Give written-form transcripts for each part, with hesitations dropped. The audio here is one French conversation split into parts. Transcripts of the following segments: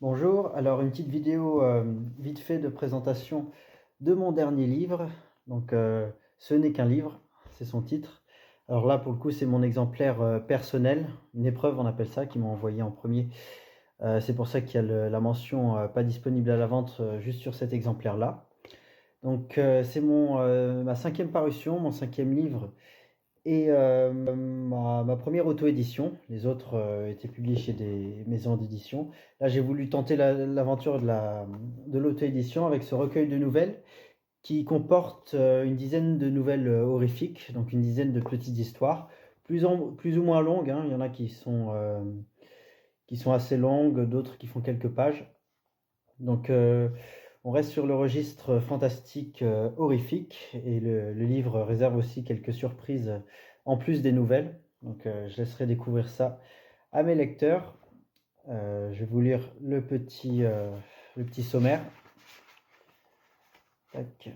Bonjour, alors une petite vidéo vite fait de présentation de mon dernier livre. Donc ce n'est qu'un livre, c'est son titre. Alors là pour le coup c'est mon exemplaire personnel, une épreuve on appelle ça, qu'ils m'ont envoyé en premier. C'est pour ça qu'il y a la mention pas disponible à la vente juste sur cet exemplaire là. Donc c'est ma cinquième parution, mon cinquième livre et ma première auto-édition. Les autres étaient publiés chez des maisons d'édition. Là, j'ai voulu tenter l'aventure de l'auto-édition avec ce recueil de nouvelles qui comporte une dizaine de nouvelles horrifiques, donc une dizaine de petites histoires, plus ou moins longues, hein. Il y en a qui sont assez longues, d'autres qui font quelques pages. Donc on reste sur le registre fantastique horrifique et le livre réserve aussi quelques surprises en plus des nouvelles. Donc je laisserai découvrir ça à mes lecteurs. Je vais vous lire le petit sommaire. Tac.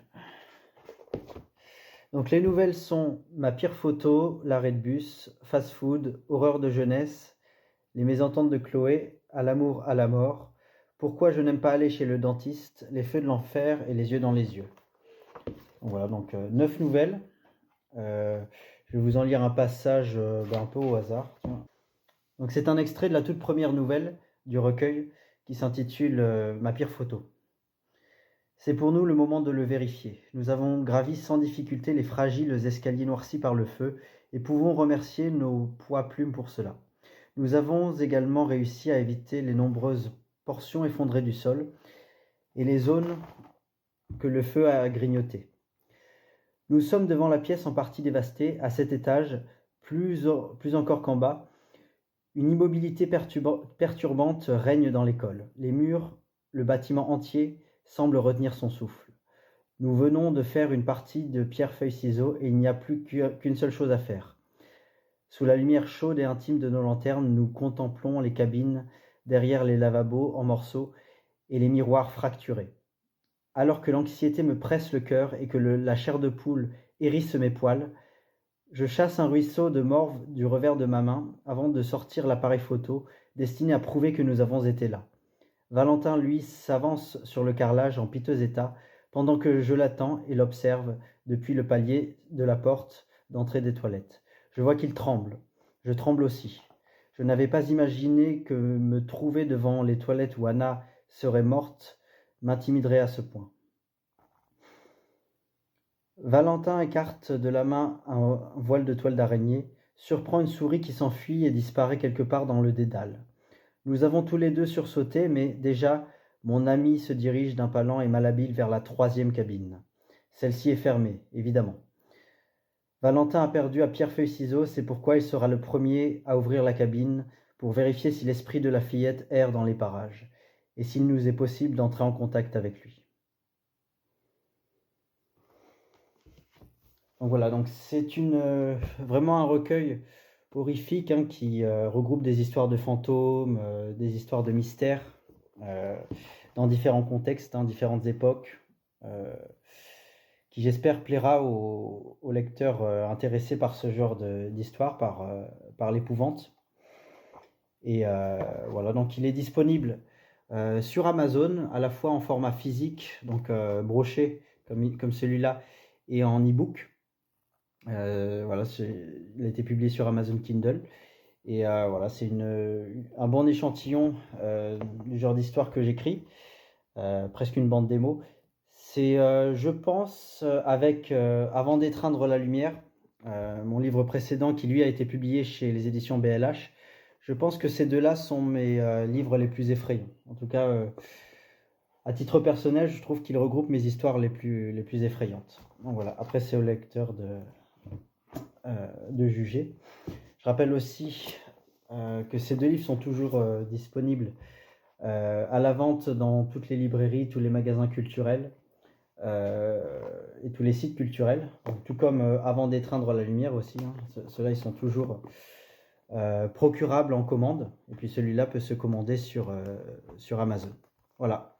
Donc les nouvelles sont Ma pire photo, L'arrêt de bus, Fast food, Horreur de jeunesse, Les mésententes de Chloé, À l'amour, à la mort, Pourquoi je n'aime pas aller chez le dentiste, Les feux de l'enfer et Les yeux dans les yeux. Voilà, donc 9 nouvelles. Je vais vous en lire un passage un peu au hasard. Donc c'est un extrait de la toute première nouvelle du recueil qui s'intitule Ma pire photo. C'est pour nous le moment de le vérifier. Nous avons gravi sans difficulté les fragiles escaliers noircis par le feu et pouvons remercier nos poids plumes pour cela. Nous avons également réussi à éviter les nombreuses portions effondrées du sol et les zones que le feu a grignotées. Nous sommes devant la pièce en partie dévastée, à 7 étages, plus encore qu'en bas. Une immobilité perturbante règne dans l'école. Les murs, le bâtiment entier semble retenir son souffle. Nous venons de faire une partie de pierre-feuille-ciseaux et il n'y a plus qu'une seule chose à faire. Sous la lumière chaude et intime de nos lanternes, nous contemplons les cabines, derrière les lavabos en morceaux et les miroirs fracturés. Alors que l'anxiété me presse le cœur et que la chair de poule hérisse mes poils, je chasse un ruisseau de morve du revers de ma main avant de sortir l'appareil photo destiné à prouver que nous avons été là. Valentin, lui, s'avance sur le carrelage en piteux état pendant que je l'attends et l'observe depuis le palier de la porte d'entrée des toilettes. Je vois qu'il tremble. Je tremble aussi. Je n'avais pas imaginé que me trouver devant les toilettes où Anna serait morte m'intimiderait à ce point. Valentin écarte de la main un voile de toile d'araignée, surprend une souris qui s'enfuit et disparaît quelque part dans le dédale. Nous avons tous les deux sursauté, mais déjà, mon ami se dirige d'un pas lent et malhabile vers la 3e cabine. Celle-ci est fermée, évidemment. Valentin a perdu à pierre-feuille-ciseaux, c'est pourquoi il sera le premier à ouvrir la cabine pour vérifier si l'esprit de la fillette erre dans les parages, et s'il nous est possible d'entrer en contact avec lui. Donc voilà, donc c'est vraiment un recueil horrifique qui regroupe des histoires de fantômes, des histoires de mystères, dans différents contextes, différentes époques, qui j'espère plaira aux lecteurs intéressés par ce genre d'histoire, par l'épouvante. Et voilà, donc il est disponible sur Amazon, à la fois en format physique, donc broché comme celui-là, et en e-book. Voilà, il a été publié sur Amazon Kindle. Et voilà, c'est un bon échantillon du genre d'histoire que j'écris, presque une bande démo. C'est, je pense, avec Avant d'étreindre la lumière, mon livre précédent qui lui a été publié chez les éditions BLH. Je pense que ces deux-là sont mes livres les plus effrayants. En tout cas, à titre personnel, je trouve qu'ils regroupent mes histoires les plus effrayantes. Donc voilà, après c'est au lecteur de juger. Je rappelle aussi que ces deux livres sont toujours disponibles à la vente dans toutes les librairies, tous les magasins culturels et tous les sites culturels. Donc, tout comme Avant d'étreindre la lumière aussi. Ceux-là, ils sont toujours procurables en commande. Et puis celui-là peut se commander sur Amazon. Voilà.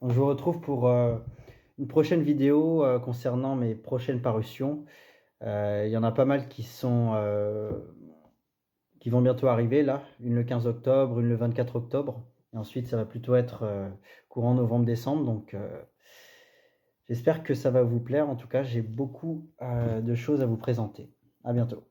Donc, je vous retrouve pour une prochaine vidéo concernant mes prochaines parutions. Il y en a pas mal qui vont bientôt arriver là, une le 15 octobre, une le 24 octobre. Et ensuite, ça va plutôt être courant novembre-décembre. Donc, j'espère que ça va vous plaire. En tout cas, j'ai beaucoup de choses à vous présenter. À bientôt.